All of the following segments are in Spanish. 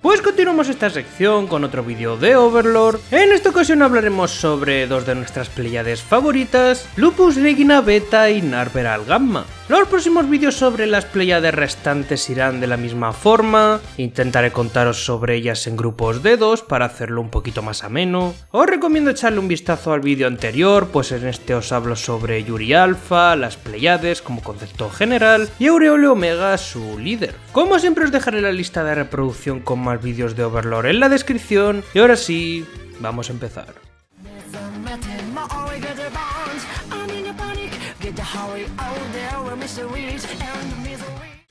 Pues continuamos esta sección con otro vídeo de Overlord. En esta ocasión hablaremos sobre dos de nuestras Pléyades favoritas, Lupus Regina Beta y Narveral Gamma. Los próximos vídeos sobre las Pléyades restantes irán de la misma forma, intentaré contaros sobre ellas en grupos de 2 para hacerlo un poquito más ameno. Os recomiendo echarle un vistazo al vídeo anterior, pues en este os hablo sobre Yuri Alpha, las Pléyades como concepto general y Aureole Omega, su líder. Como siempre os dejaré la lista de reproducción con más vídeos de Overlord en la descripción y ahora sí, vamos a empezar.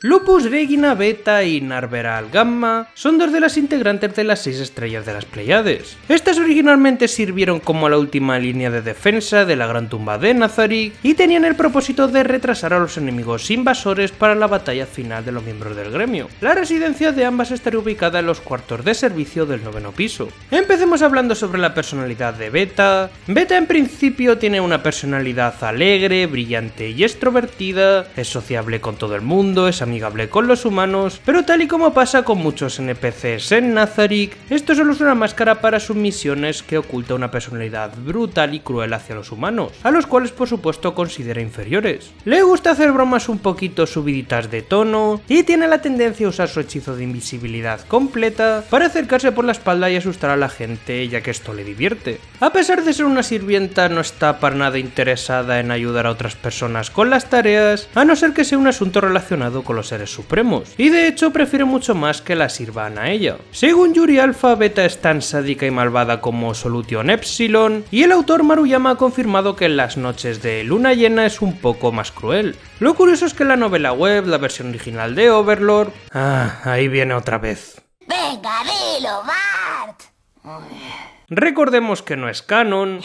Lupus Regina Beta y Narveral Gamma son dos de las integrantes de las 6 estrellas de las Pléyades. Estas originalmente sirvieron como la última línea de defensa de la gran tumba de Nazarick y tenían el propósito de retrasar a los enemigos invasores para la batalla final de los miembros del gremio. La residencia de ambas estaría ubicada en los cuartos de servicio del 9º piso. Empecemos hablando sobre la personalidad de Beta. Beta en principio tiene una personalidad alegre, brillante y extrovertida, es sociable con todo el mundo, es amigable con los humanos, pero tal y como pasa con muchos NPCs en Nazarick, esto solo es una máscara para sus misiones que oculta una personalidad brutal y cruel hacia los humanos, a los cuales por supuesto considera inferiores. Le gusta hacer bromas un poquito subiditas de tono y tiene la tendencia a usar su hechizo de invisibilidad completa para acercarse por la espalda y asustar a la gente, ya que esto le divierte. A pesar de ser una sirvienta, no está para nada interesada en ayudar a otras personas con las tareas, a no ser que sea un asunto relacionado con los seres supremos, y de hecho prefiere mucho más que la sirvan a ella. Según Yuri Alpha, Beta es tan sádica y malvada como Solution Epsilon, y el autor Maruyama ha confirmado que en las noches de luna llena es un poco más cruel. Lo curioso es que en la novela web, la versión original de Overlord... ahí viene otra vez. ¡Venga, dilo, Bart! Recordemos que no es canon.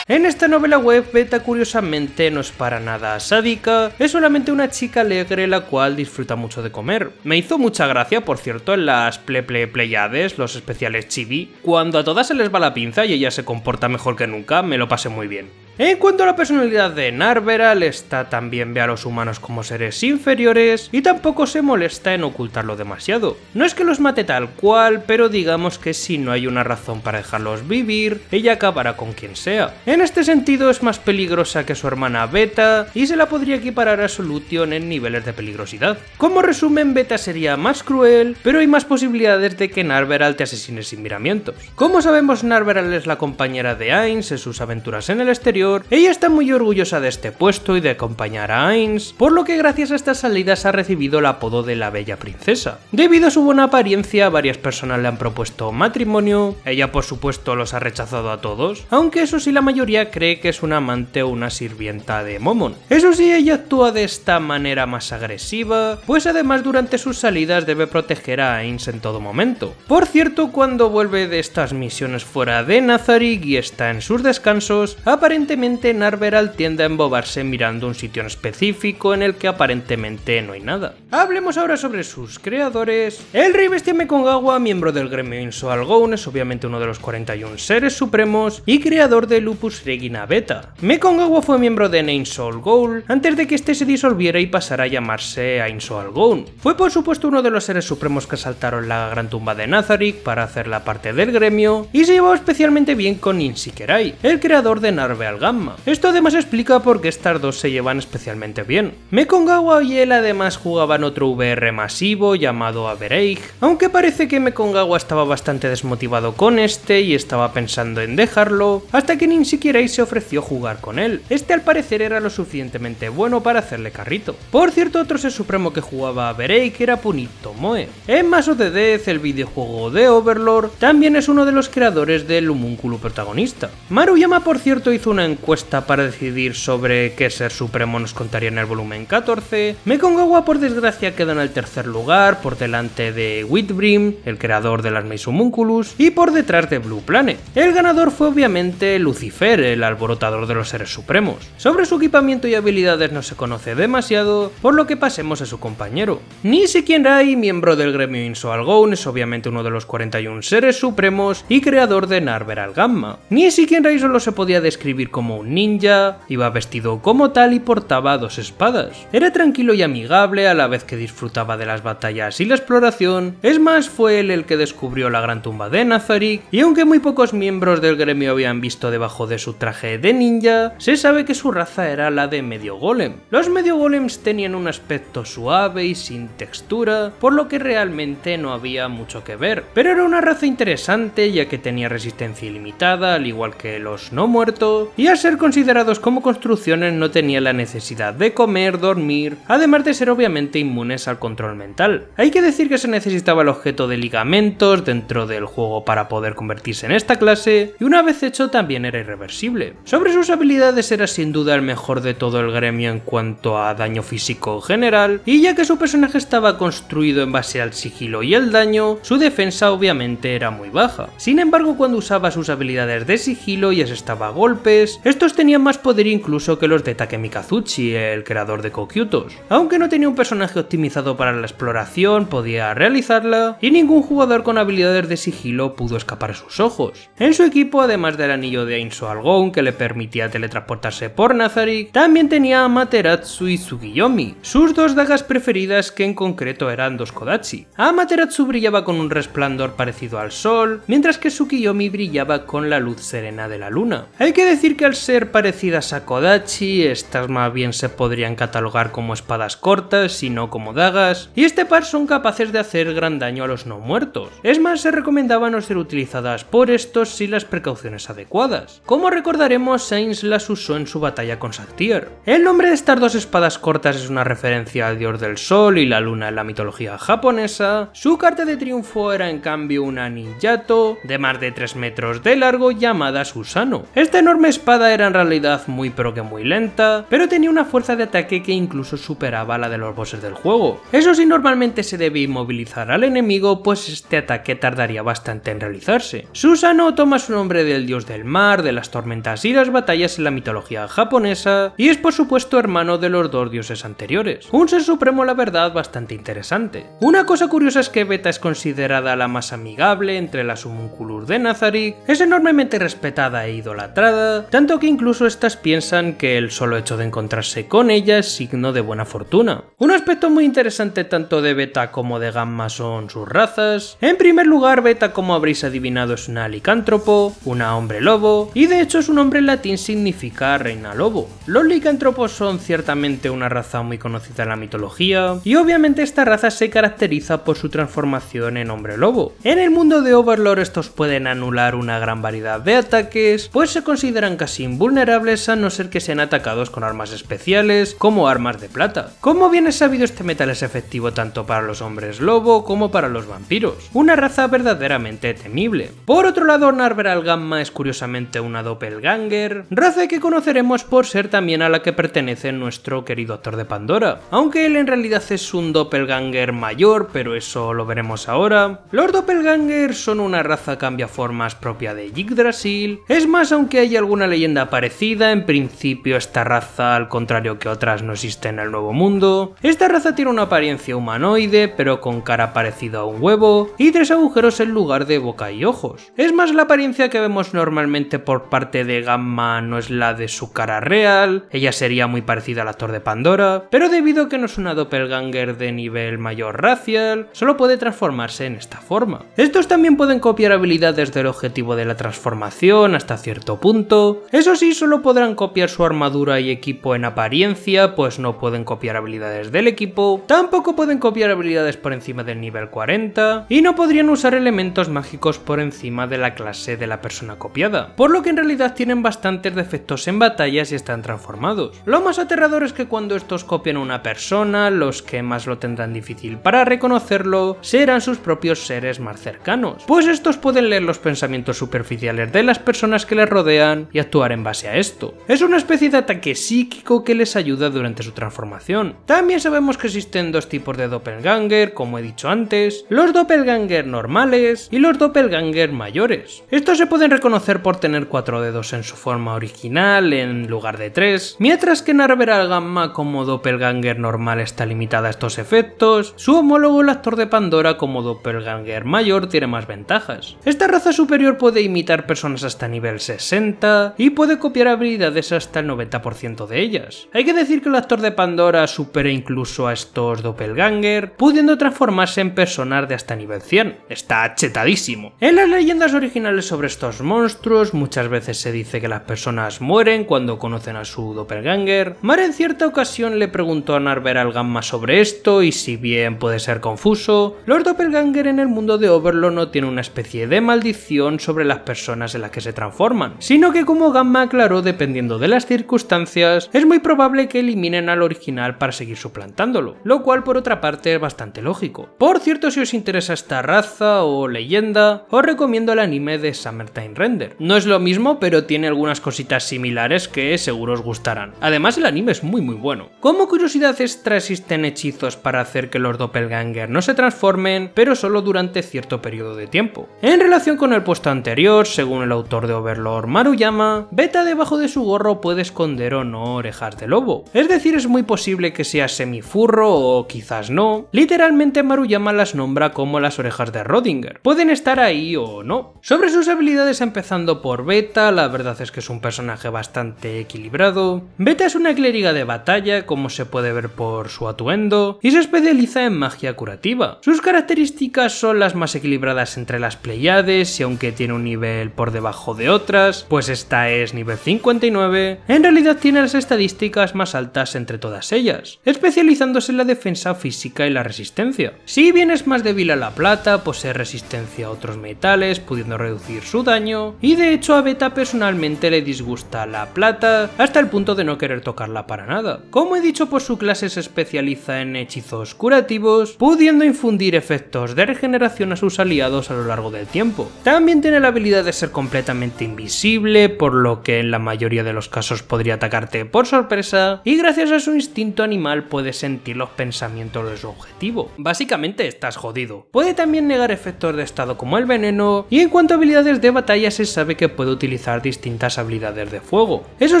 En esta novela web, Beta curiosamente no es para nada sádica, es solamente una chica alegre la cual disfruta mucho de comer. Me hizo mucha gracia, por cierto, en las Pléyades, los especiales chibi, cuando a todas se les va la pinza y ella se comporta mejor que nunca, me lo pasé muy bien. En cuanto a la personalidad de Narveral, esta también ve a los humanos como seres inferiores y tampoco se molesta en ocultarlo demasiado. No es que los mate tal cual, pero digamos que si no hay una razón para dejarlos vivir, ella acabará con quien sea. En este sentido es más peligrosa que su hermana Beta y se la podría equiparar a Solution en niveles de peligrosidad. Como resumen, Beta sería más cruel, pero hay más posibilidades de que Narveral te asesine sin miramientos. Como sabemos, Narveral es la compañera de Ainz en sus aventuras en el exterior. Ella está muy orgullosa de este puesto y de acompañar a Ainz, por lo que gracias a estas salidas ha recibido el apodo de la Bella Princesa. Debido a su buena apariencia, varias personas le han propuesto matrimonio, ella por supuesto los ha rechazado a todos, aunque eso sí la mayoría cree que es una amante o una sirvienta de Momon. Eso sí, ella actúa de esta manera más agresiva, pues además durante sus salidas debe proteger a Ainz en todo momento. Por cierto, cuando vuelve de estas misiones fuera de Nazarick y está en sus descansos, aparentemente Narveral tiende a embobarse mirando un sitio en específico en el que aparentemente no hay nada. Hablemos ahora sobre sus creadores. El Rey Bestia Mekongawa, miembro del gremio Insoal Gone, es obviamente uno de los 41 seres supremos y creador de Lupus Regina Beta. Mekongawa fue miembro de Ainsoul Ghoul antes de que este se disolviera y pasara a llamarse Ainsoul Gone. Fue por supuesto uno de los seres supremos que asaltaron la gran tumba de Nazarick para hacer la parte del gremio y se llevó especialmente bien con Insikerai, el creador de Narveral Gamma. Esto además explica por qué estas dos se llevan especialmente bien. Mekongawa y él además jugaban otro VR masivo llamado Average, aunque parece que Mekongawa estaba bastante desmotivado con este y estaba pensando en dejarlo, hasta que ni siquiera se ofreció jugar con él. Este al parecer era lo suficientemente bueno para hacerle carrito. Por cierto, otro ser supremo que jugaba Average era Punit Tomoe. En Mass of the Death, el videojuego de Overlord, también es uno de los creadores del homúnculo protagonista. Maruyama, por cierto, hizo una encuesta para decidir sobre qué ser supremo nos contaría en el volumen 14, Mekongawa por desgracia quedó en el tercer lugar por delante de Whitbrim, el creador de las Maze Homunculus, y por detrás de Blue Planet. El ganador fue obviamente Lucifer, el alborotador de los seres supremos. Sobre su equipamiento y habilidades no se conoce demasiado, por lo que pasemos a su compañero. Nishiken Rai, miembro del gremio Insoal Gone, es obviamente uno de los 41 seres supremos y creador de Narveral Gamma. Nishiken Rai solo se podía describir como como un ninja, iba vestido como tal y portaba 2 espadas. Era tranquilo y amigable a la vez que disfrutaba de las batallas y la exploración. Es más, fue él el que descubrió la gran tumba de Nazarick, y aunque muy pocos miembros del gremio habían visto debajo de su traje de ninja, se sabe que su raza era la de medio golem. Los medio golems tenían un aspecto suave y sin textura, por lo que realmente no había mucho que ver, pero era una raza interesante ya que tenía resistencia ilimitada, al igual que los no muertos, y al ser considerados como construcciones no tenían la necesidad de comer, dormir, además de ser obviamente inmunes al control mental. Hay que decir que se necesitaba el objeto de ligamentos dentro del juego para poder convertirse en esta clase, y una vez hecho también era irreversible. Sobre sus habilidades era sin duda el mejor de todo el gremio en cuanto a daño físico general, y ya que su personaje estaba construido en base al sigilo y el daño, su defensa obviamente era muy baja. Sin embargo, cuando usaba sus habilidades de sigilo y asestaba golpes, estos tenían más poder incluso que los de Takemi Kazuchi, el creador de Kokyutos. Aunque no tenía un personaje optimizado para la exploración, podía realizarla, y ningún jugador con habilidades de sigilo pudo escapar a sus ojos. En su equipo, además del anillo de Ainzo Algon que le permitía teletransportarse por Nazarick, también tenía a Amaterasu y Tsukiyomi, sus 2 dagas preferidas, que en concreto eran 2 Kodachi. Amaterasu brillaba con un resplandor parecido al sol, mientras que Tsukiyomi brillaba con la luz serena de la luna. Hay que decir que al ser parecidas a Kodachi, estas más bien se podrían catalogar como espadas cortas y no como dagas, y este par son capaces de hacer gran daño a los no muertos. Es más, se recomendaba no ser utilizadas por estos sin las precauciones adecuadas. Como recordaremos, Sainz las usó en su batalla con Saltier. El nombre de estas 2 espadas cortas es una referencia al dios del sol y la luna en la mitología japonesa. Su carta de triunfo era en cambio una ninjato de más de 3 metros de largo llamada Susano. Esta enorme espada era en realidad muy pero que muy lenta, pero tenía una fuerza de ataque que incluso superaba la de los bosses del juego. Eso sí, normalmente se debe inmovilizar al enemigo, pues este ataque tardaría bastante en realizarse. Susano toma su nombre del dios del mar, de las tormentas y las batallas en la mitología japonesa, y es por supuesto hermano de los 2 dioses anteriores. Un ser supremo, la verdad, bastante interesante. Una cosa curiosa es que Beta es considerada la más amigable entre las homunculus de Nazarick, es enormemente respetada e idolatrada, tanto que incluso estas piensan que el solo hecho de encontrarse con ella es signo de buena fortuna. Un aspecto muy interesante tanto de Beta como de Gamma son sus razas. En primer lugar, Beta, como habréis adivinado, es una licántropo, una hombre lobo, y de hecho su nombre en latín significa reina lobo. Los licántropos son ciertamente una raza muy conocida en la mitología, y obviamente esta raza se caracteriza por su transformación en hombre lobo. En el mundo de Overlord estos pueden anular una gran variedad de ataques, pues se consideran casi invulnerables a no ser que sean atacados con armas especiales como armas de plata. Como bien es sabido, este metal es efectivo tanto para los hombres lobo como para los vampiros, una raza verdaderamente temible. Por otro lado, Narveral Gamma es curiosamente una doppelganger, raza que conoceremos por ser también a la que pertenece nuestro querido Doctor de Pandora, aunque él en realidad es un doppelganger mayor, pero eso lo veremos ahora. Los doppelgangers son una raza cambiaformas propia de Yggdrasil. Es más, aunque hay alguna leyenda parecida, en principio esta raza, al contrario que otras, no existe en el Nuevo Mundo. Esta raza tiene una apariencia humanoide, pero con cara parecida a un huevo, y 3 agujeros en lugar de boca y ojos. Es más, la apariencia que vemos normalmente por parte de Gamma no es la de su cara real, ella sería muy parecida al actor de Pandora, pero debido a que no es una doppelganger de nivel mayor racial, solo puede transformarse en esta forma. Estos también pueden copiar habilidades del objetivo de la transformación hasta cierto punto. Eso sí, solo podrán copiar su armadura y equipo en apariencia, pues no pueden copiar habilidades del equipo, tampoco pueden copiar habilidades por encima del nivel 40, y no podrían usar elementos mágicos por encima de la clase de la persona copiada, por lo que en realidad tienen bastantes defectos en batallas y están transformados. Lo más aterrador es que cuando estos copian a una persona, los que más lo tendrán difícil para reconocerlo serán sus propios seres más cercanos, pues estos pueden leer los pensamientos superficiales de las personas que les rodean y actuar en base a esto. Es una especie de ataque psíquico que les ayuda durante su transformación. También sabemos que existen 2 tipos de doppelganger, como he dicho antes, los doppelganger normales y los doppelganger mayores. Estos se pueden reconocer por tener 4 dedos en su forma original en lugar de 3, mientras que Narveral Gamma como doppelganger normal está limitada a estos efectos. Su homólogo, el actor de Pandora, como doppelganger mayor tiene más ventajas. Esta raza superior puede imitar personas hasta nivel 60 y puede copiar habilidades hasta el 90% de ellas. Hay que decir que el actor de Pandora supera incluso a estos doppelganger, pudiendo transformarse en personas de hasta nivel 100. Está chetadísimo. En las leyendas originales sobre estos monstruos, muchas veces se dice que las personas mueren cuando conocen a su doppelganger. Mara en cierta ocasión le preguntó a Narver al Gamma sobre esto, y si bien puede ser confuso, los doppelganger en el mundo de Overlord no tienen una especie de maldición sobre las personas en las que se transforman, sino que, como Gamma aclaró, dependiendo de las circunstancias, es muy probable que eliminen al original para seguir suplantándolo, lo cual por otra parte es bastante lógico. Por cierto, si os interesa esta raza o leyenda, os recomiendo el anime de Summertime Render. No es lo mismo, pero tiene algunas cositas similares que seguro os gustarán. Además, el anime es muy bueno. Como curiosidad extra, existen hechizos para hacer que los doppelganger no se transformen, pero solo durante cierto periodo de tiempo. En relación con el puesto anterior, según el autor de Overlord Maruyama, Beta debajo de su gorro puede esconder o no orejas de lobo. Es decir, es muy posible que sea semifurro o quizás no. Literalmente Maruyama las nombra como las orejas de Rodinger. Pueden estar ahí o no. Sobre sus habilidades, empezando por Beta, la verdad es que es un personaje bastante equilibrado. Beta es una clériga de batalla, como se puede ver por su atuendo, y se especializa en magia curativa. Sus características son las más equilibradas entre las Pleiades, y aunque tiene un nivel por debajo de otras, pues esta es nivel 59, en realidad tiene las estadísticas más altas entre todas ellas, especializándose en la defensa física y la resistencia. Si bien es más débil a la plata, posee resistencia a otros metales, pudiendo reducir su daño, y de hecho a Beta personalmente le disgusta la plata hasta el punto de no querer tocarla para nada. Como he dicho, pues su clase se especializa en hechizos curativos, pudiendo infundir efectos de regeneración a sus aliados a lo largo del tiempo. También tiene la habilidad de ser completamente invisible, por lo que en la mayoría de los casos podría atacarte por sorpresa, y gracias a su instinto animal puede sentir los pensamientos de su objetivo. Básicamente estás jodido. Puede también negar efectos de estado como el veneno, y en cuanto a habilidades de batalla se sabe que puede utilizar distintas habilidades de fuego. Eso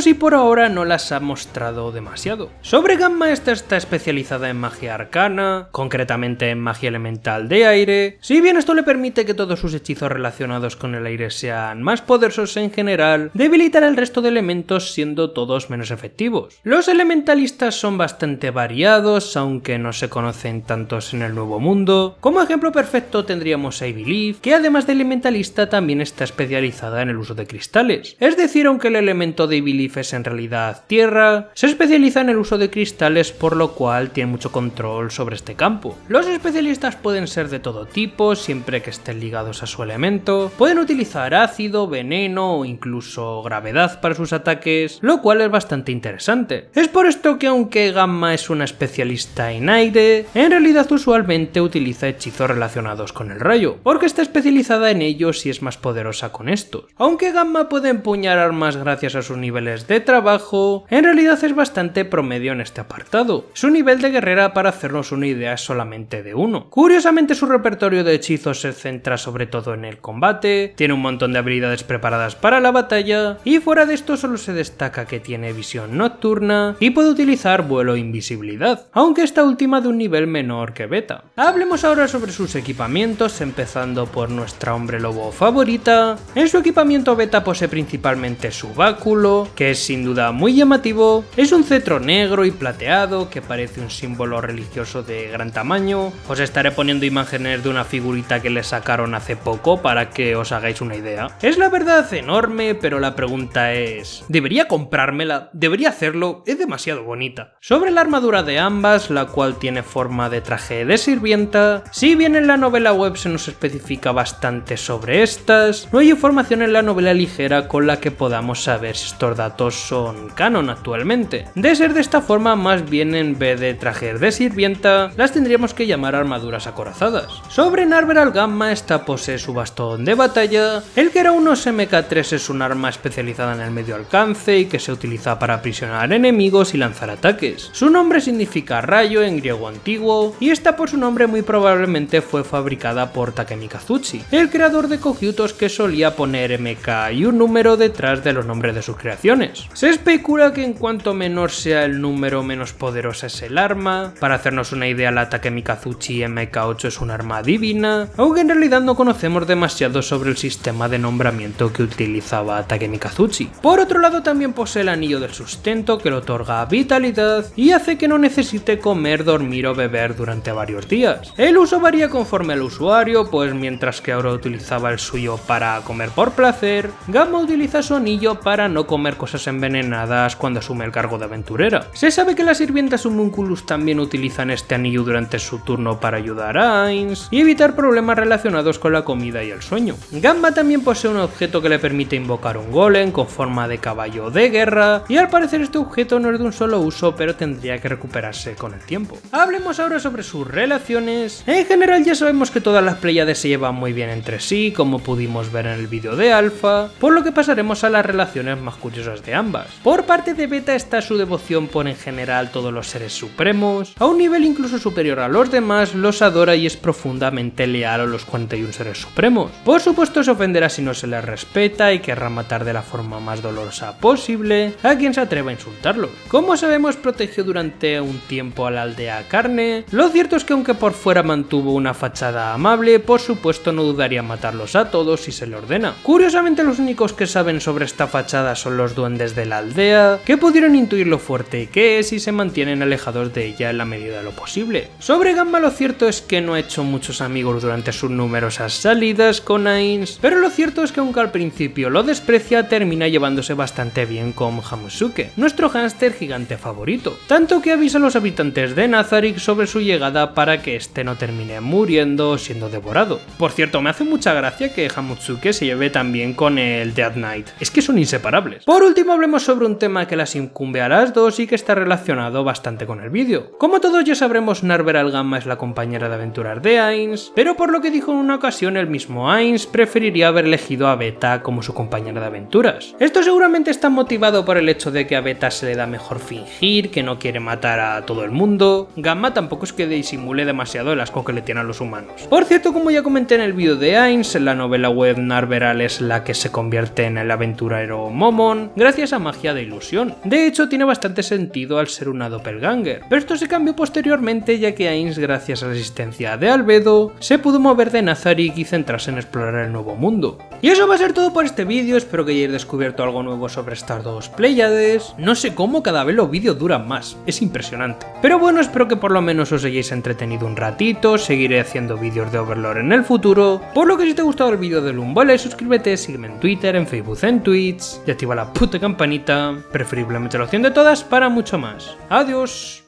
sí, por ahora no las ha mostrado demasiado. Sobre Gamma, esta está especializada en magia arcana, concretamente en magia elemental de aire. Si bien esto le permite que todos sus hechizos relacionados con el aire sean más poderosos en general, debilitará el resto de elementos siendo todos menos efectivos. Los elementalistas son bastante variados, aunque no se conocen tantos en el Nuevo Mundo. Como ejemplo perfecto tendríamos a Ibylif, que además de elementalista también está especializada en el uso de cristales. Es decir, aunque el elemento de Ibylif es en realidad tierra, se especializa en el uso de cristales, por lo cual tiene mucho control sobre este campo. Los especialistas pueden ser de todo tipo, siempre que estén ligados a su elemento. Pueden utilizar ácido, veneno o incluso gravedad para sus ataques, lo cual es bastante interesante. Es por esto que aunque Gamma es una especialista en aire, en realidad usualmente utiliza hechizos relacionados con el rayo, porque está especializada en ellos y es más poderosa con estos. Aunque Gamma puede empuñar armas gracias a sus niveles de trabajo, en realidad es bastante promedio en este apartado. Su nivel de guerrera, para hacernos una idea, es solamente de 1. Curiosamente, su repertorio de hechizos se centra sobre todo en el combate, tiene un montón de habilidades preparadas para la batalla, y fuera de esto solo se destaca que tiene visión nocturna y puede utilizar vuelo e invisibilidad, aunque esta última de un nivel menor que Beta. Hablemos ahora sobre sus equipamientos, empezando por nuestra hombre lobo favorita. En su equipamiento, Beta posee principalmente su báculo, que es sin duda muy llamativo. Es un cetro negro y plateado que parece un símbolo religioso de gran tamaño. Os estaré poniendo imágenes de una figurita que le sacaron hace poco para que os hagáis una idea. Es la verdad enorme, pero la pregunta es: ¿debería comprármela? ¿Debería hacerlo? Es demasiado bonita. Sobre la armadura de ambas, la cual tiene forma de traje de sirvienta, si bien en la novela web se nos especifica bastante sobre estas, no hay información en la novela ligera con la que podamos saber si estos datos son canon actualmente. De ser de esta forma, más bien en vez de trajes de sirvienta, las tendríamos que llamar armaduras acorazadas. Sobre Narver al Gamma, esta posee su bastón de batalla. El que era unos MK3 es un arma especializada en el medio alcance y que se utiliza para aprisionar enemigos y lanzar ataques. Su nombre significa rayo en griego antiguo, y esta por su nombre muy probablemente fue fabricada por Takemi Kazuchi, el creador de Kokyutos, que solía poner MK y un número detrás de los nombres de sus creaciones. Se especula que en cuanto menor sea el número, menos poderosa es el arma. Para hacernos una idea, la Takemi Kazuchi MK8 es un arma divina, aunque en realidad no conocemos demasiado sobre el sistema de nombramiento que utilizaba Takemi Mikazuchi. Por otro lado también posee el anillo del sustento que le otorga vitalidad y hace que no necesite comer, dormir o beber durante varios días. El uso varía conforme al usuario, pues mientras que Aura utilizaba el suyo para comer por placer, Gamma utiliza su anillo para no comer cosas envenenadas cuando asume el cargo de aventurera. Se sabe que las sirvientas Homunculus también utilizan este anillo durante su turno para ayudar a Ainz y evitar problemas relacionados con la comida y el sueño. Gamma también posee un objeto que le permite invocar un golem con forma de caballo de guerra, y al parecer este objeto no es de un solo uso, pero tendría que recuperarse con el tiempo. Hablemos ahora sobre sus relaciones. En general ya sabemos que todas las Pléyades se llevan muy bien entre sí, como pudimos ver en el vídeo de Alpha, por lo que pasaremos a las relaciones más curiosas de ambas. Por parte de Beta está su devoción por en general todos los seres supremos, a un nivel incluso superior a los demás, los adora y es profundamente leal a los 41 seres supremos. Por supuesto se ofenderá si no se le respeta y querrá matar de la forma más dolorosa posible a quien se atreva a insultarlos. Como sabemos, protegió durante un tiempo a la aldea Carne. Lo cierto es que aunque por fuera mantuvo una fachada amable, por supuesto no dudaría en matarlos a todos si se le ordena. Curiosamente los únicos que saben sobre esta fachada son los duendes de la aldea, que pudieron intuir lo fuerte que es y se mantienen alejados de ella en la medida de lo posible. Sobre Gamma lo cierto es que no ha hecho muchos amigos durante sus numerosas salidas con Ainz, pero lo cierto es que aunque al principio lo desprecia, termina llevándose bastante bien con Hamusuke, nuestro hámster gigante favorito, tanto que avisa a los habitantes de Nazarick sobre su llegada para que este no termine muriendo o siendo devorado. Por cierto, me hace mucha gracia que Hamusuke se lleve también con el Death Knight, es que son inseparables. Por último hablemos sobre un tema que las incumbe a las dos y que está relacionado bastante con el vídeo. Como todos ya sabremos, Narveral Gamma es la compañera de aventuras de Ainz, pero por lo que dijo en una ocasión el mismo Ainz preferiría haber elegido a Beta como su compañera de aventuras. Esto seguramente está motivado por el hecho de que a Beta se le da mejor fingir, que no quiere matar a todo el mundo. Gamma tampoco es que disimule demasiado el asco que le tiene a los humanos. Por cierto, como ya comenté en el vídeo de Ainz, en la novela web Narveral es la que se convierte en el aventurero Momon gracias a magia de ilusión. De hecho, tiene bastante sentido al ser una doppelganger, pero esto se cambió posteriormente ya que Ainz, gracias a la existencia de Albedo, se pudo mover de Nazarick y centrarse en explorar el nuevo mundo. Y eso va a ser todo por este vídeo, espero que hayáis descubierto algo nuevo sobre estas dos Pléyades. No sé cómo cada vez los vídeos duran más, es impresionante. Pero bueno, espero que por lo menos os hayáis entretenido un ratito, seguiré haciendo vídeos de Overlord en el futuro, por lo que si te ha gustado el vídeo de Lumbole, suscríbete, sígueme en Twitter, en Facebook, en Twitch, y activa la puta campanita, preferiblemente la opción de todas para mucho más. Adiós.